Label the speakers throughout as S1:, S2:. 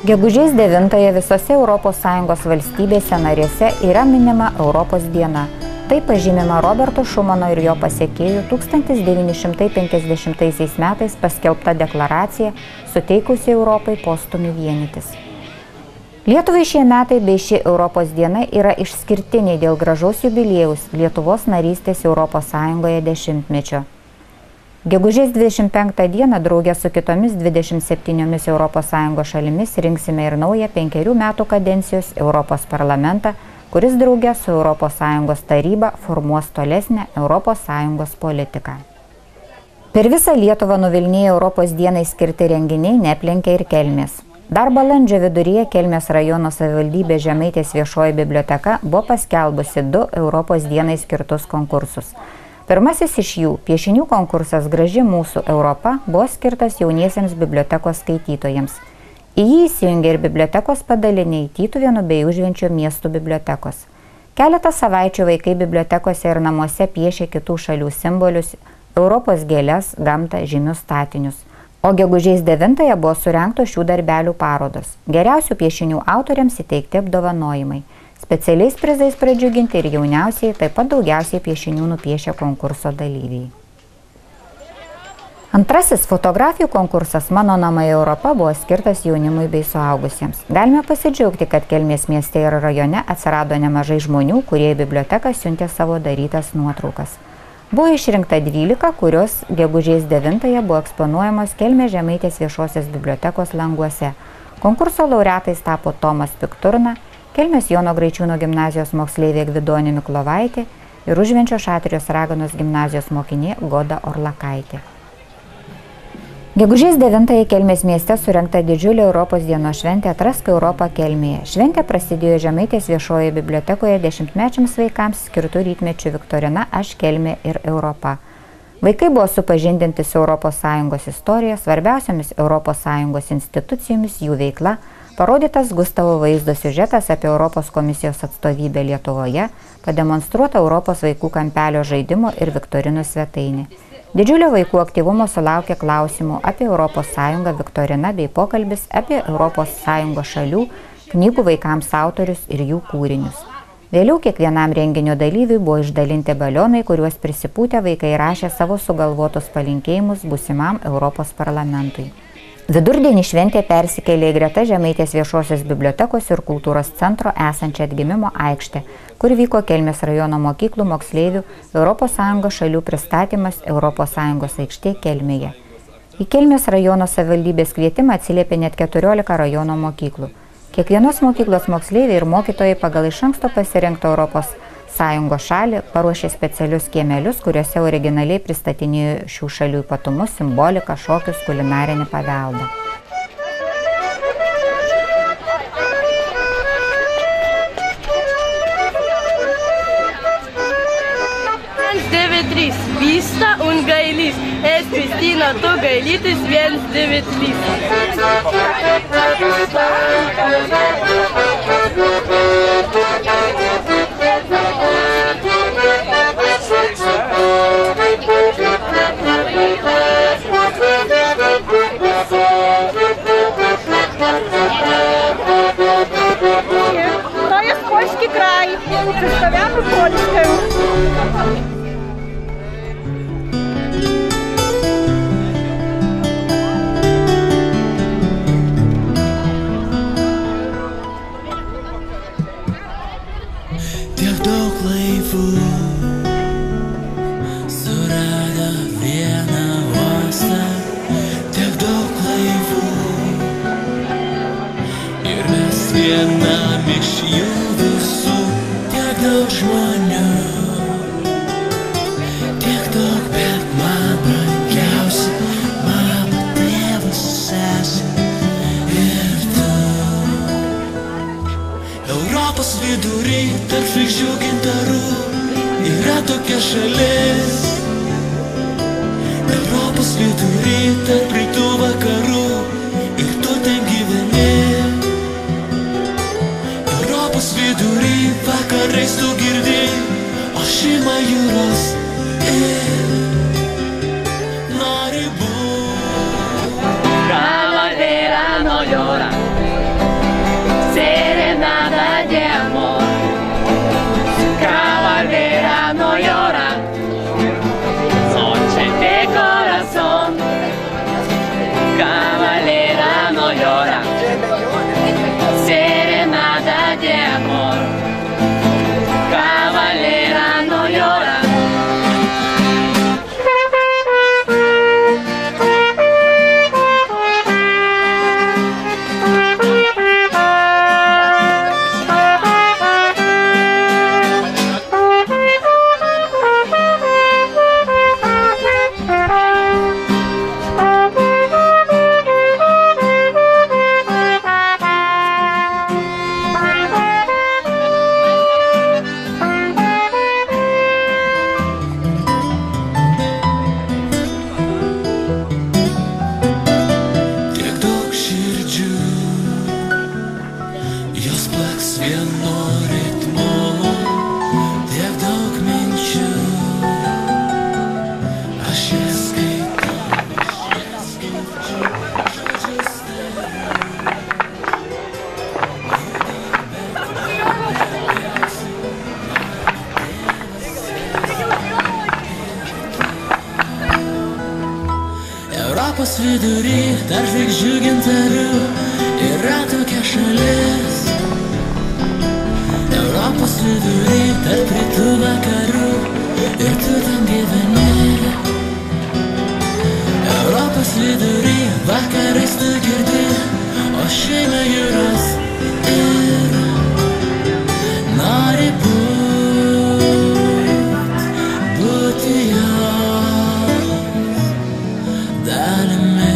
S1: Gegužės 9-ąją visose ES valstybėse narėse yra minima Europos diena. Tai pažymima Roberto Šumano ir jo pasekėjų 1950 metais paskelbta deklaracija, suteikusi Europai postūmį vienytis. Lietuvai šie metai bei ši Europos diena yra išskirtiniai dėl gražaus jubiliejaus Lietuvos narystės ES dešimtmečio. Gegužės 25 dieną draugė su kitomis 27 ES šalimis rinksime ir naują 5 metų kadencijos Europos parlamentą, kuris draugė su ES taryba formuos tolesnę ES politiką. Per visą Lietuvą nuvilniję Europos dienai skirti renginiai neaplenkė ir Kelmės. Dar balandžio viduryje Kelmės rajono savivaldybė Žemaitės viešoji biblioteka buvo paskelbusi 2 Europos dienai skirtus konkursus. Pirmasis iš jų, piešinių konkursas Graži mūsų Europa, buvo skirtas jauniesiems bibliotekos skaitytojams. Į jį įsijungė ir bibliotekos padaliniai Tytuvėnų bei Užvenčio miestų bibliotekos. Keletą savaičių vaikai bibliotekose ir namuose piešė kitų šalių simbolius, Europos gėles, gamtą, žymius statinius. O gegužės 9-ąją buvo surengtos šių darbelių parodos. Geriausių piešinių autoriams įteikti apdovanojimai. Specialiais prizais pradžiuginti ir jauniausiai, taip pat daugiausiai piešinių nupiešė konkurso dalyviai. Antrasis fotografijų konkursas Mano namai Europa buvo skirtas jaunimui bei suaugusiems. Galime pasidžiaugti, kad Kelmės mieste ir rajone atsirado nemažai žmonių, kurie į biblioteką siuntė savo darytas nuotraukas. Buvo išrinkta 12, kurios gegužės 9-ąją buvo eksponuojamos Kelmės Žemaitės viešosios bibliotekos languose. Konkurso laureatais tapo Tomas Pikturna, Kelmės Jono Graičiūno gimnazijos moksleivė Gvidonė Miklovaitė ir Užvenčio Šatrijos Raganos gimnazijos mokinė Goda Orlakaitė. Gegužės 9-ąją Kelmės mieste surengta didžiulė Europos dienos šventė Atrask Europą Kelmėje. Šventė prasidėjo Žemaitės viešoje bibliotekoje 10-mečiams vaikams skirtų rytmečių viktorina Aš Kelmė ir Europa. Vaikai buvo supažindinti su ES istorija, svarbiausiamis ES institucijomis, jų veikla, parodytas Gustavo Vaizdo siužetas apie Europos komisijos atstovybę Lietuvoje, pademonstruota Europos vaikų kampelio žaidimo ir viktorinų svetainė. Didžiulio vaikų aktyvumo sulaukė klausimų apie ES viktorina bei pokalbis apie ES šalių, knygų vaikams autorius ir jų kūrinius. Vėliau kiekvienam renginio dalyviui buvo išdalinti balionai, kuriuos prisipūtę vaikai rašė savo sugalvotus palinkėjimus būsimam Europos parlamentui. Vidurdienį šventė persikėlė į greta Žemaitės viešosios bibliotekos ir kultūros centro esančią Atgimimo aikštę, kur vyko Kelmės rajono mokyklų moksleivių ES šalių pristatymas ES aikštė Kelmėje. Į Kelmės rajono savivaldybės kvietimą atsiliepė net 14 rajono mokyklų. Kiekvienos mokyklos moksleiviai ir mokytojai pagal iš anksto pasirinkto ES šalį paruošė specialius kiemelius, kuriuose originaliai pristatinėjo šių šalių ypatumus, simboliką, šokius, kulinarinį paveldą.
S2: Vysta un gailys. Es Kristina, tu gailytis 1, 2, 3. To jest polski kraj. Przedstawiamy Polskę.
S3: Surado vieną uostą, tiek daug laivų, ir mes vienam iš jų visų, tiek daug žmonių, tiek daug, bet man brangiausia, mama, tėvas, sesė ir tu. Europos vidury, tarp žvaigždžių gintarų, yra tokia šalis. Europos vidury, tarp rytų vakarų, ir tu ten gyveni. Europos vidury, vakarais tu girdi ošimą jūros ir nori būt. Calavera no llora. Europos vidury, tarp žvaigždžių gintarų, yra tokia šalis. Europos vidury, tarp rytų vakarų, ir tu ten gyveni. Europos vidury, vakarais tu girdi, o šeima jūros ir nori būti jos dalimi.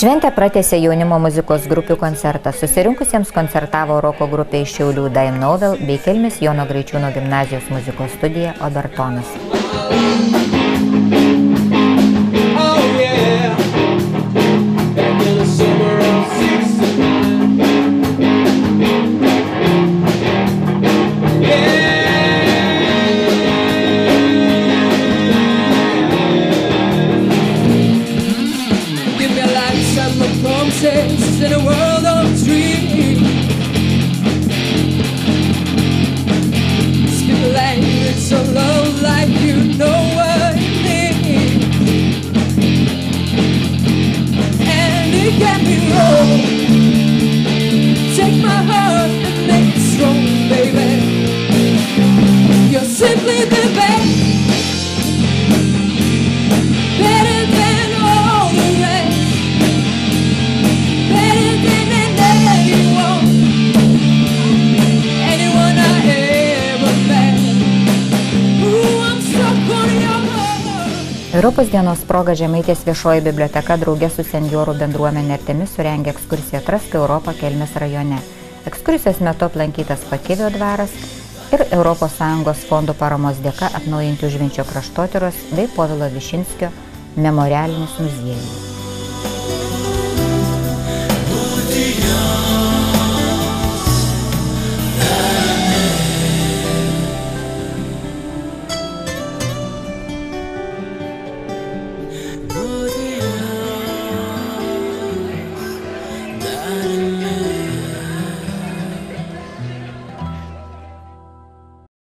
S1: Šventę pratęsė jaunimo muzikos grupių koncertas. Susirinkusiems koncertavo roko grupė iš Šiaulių Daim Novel bei Kelmės Jono Graičiūno gimnazijos muzikos studija Obertonas.
S4: In a world of dreams, speak a language of love like you know what it means. And it can be wrong. Take my heart and make it strong, baby. You're simply the best, better than all the rest.
S1: Europos dienos proga Žemaitės viešoji biblioteka drauge su senjorų bendruomenė Artemis surengė ekskursiją Atrask Europą Kelmės rajone. Ekskursijos metu aplankytas Pakivio dvaras ir ES fondų paramos dėka atnaujinti Užvenčio kraštotyros bei Povilo Višinskio memorialinis muziejus.